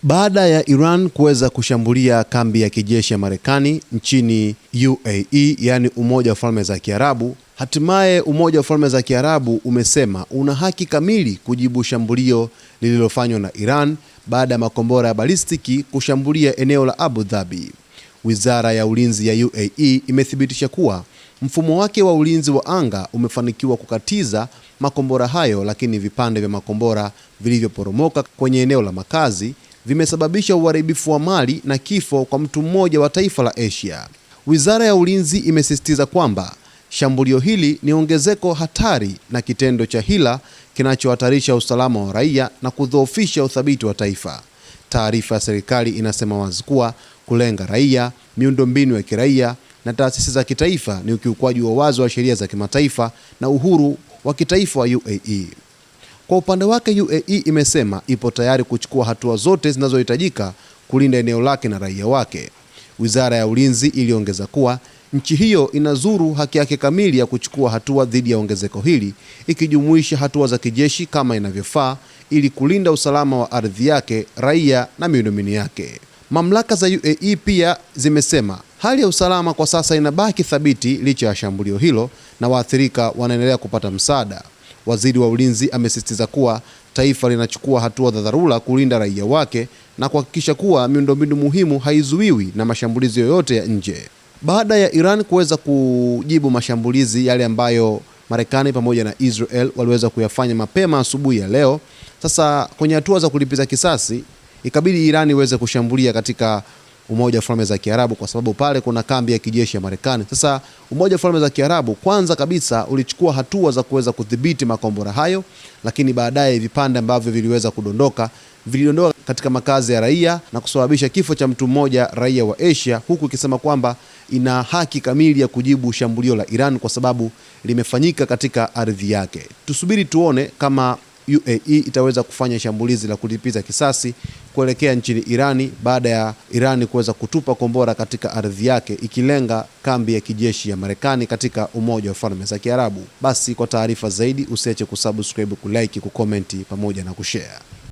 Baada ya Iran kuweza kushambulia kambi ya kijeshi ya Marekani nchini UAE, yani Umoja wa Falme za Kiarabu, hatimaye Umoja wa Falme za Kiarabu umesema una haki kamili kujibu shambulio lililofanywa na Iran baada ya makombora ya balistiki kushambulia eneo la Abu Dhabi. Wizara ya Ulinzi ya UAE imethibitisha kuwa mfumo wake wa ulinzi wa anga umefanikiwa kukatiza makombora hayo, lakini vipande vya makombora vilivyoporomoka kwenye eneo la makazi vimesababisha uharibifu wa mali na kifo kwa mtu mmoja wa taifa la Asia. Wizara ya Ulinzi imesisitiza kwamba shambulio hili ni ongezeko hatari na kitendo cha hila kinachohatarisha usalama wa raia na kudhoofisha uthabiti wa taifa. Taarifa ya serikali inasema wazi kuwa kulenga raia, miundombinu ya kiraia na taasisi za kitaifa ni ukiukwaji wa wazi wa sheria za kimataifa na uhuru wa kitaifa wa UAE. Kwa upande wake, UAE imesema ipo tayari kuchukua hatua zote zinazohitajika kulinda eneo lake na raia wake. Wizara ya Ulinzi iliongeza kuwa nchi hiyo inazuru haki yake kamili ya kuchukua hatua dhidi ya ongezeko hili, ikijumuisha hatua za kijeshi kama inavyofaa ili kulinda usalama wa ardhi yake, raia na miundombinu yake. Mamlaka za UAE pia zimesema hali ya usalama kwa sasa inabaki thabiti licha ya shambulio hilo na waathirika wanaendelea kupata msaada. Waziri wa Ulinzi amesisitiza kuwa taifa linachukua hatua za dharura kulinda raia wake na kuhakikisha kuwa miundombinu muhimu haizuiwi na mashambulizi yoyote ya nje. Baada ya Iran kuweza kujibu mashambulizi yale ambayo Marekani pamoja na Israel waliweza kuyafanya mapema asubuhi ya leo, sasa kwenye hatua za kulipiza kisasi ikabidi Iran iweze kushambulia katika Umoja wa Falme za Kiarabu, kwa sababu pale kuna kambi ya kijeshi ya Marekani. Sasa Umoja wa Falme za Kiarabu kwanza kabisa ulichukua hatua za kuweza kudhibiti makombora hayo, lakini baadaye vipande ambavyo vilidondoka katika makazi ya raia na kusababisha kifo cha mtu mmoja, raia wa Asia, huku ikisema kwamba ina haki kamili ya kujibu shambulio la Iran kwa sababu limefanyika katika ardhi yake. Tusubiri tuone kama UAE itaweza kufanya shambulizi la kulipiza kisasi kuelekea nchini Irani baada ya Irani kuweza kutupa kombora katika ardhi yake ikilenga kambi ya kijeshi ya Marekani katika Umoja wa Falme za Kiarabu. Basi kwa taarifa zaidi usiache kusubscribe, kulike, kukomenti pamoja na kushare.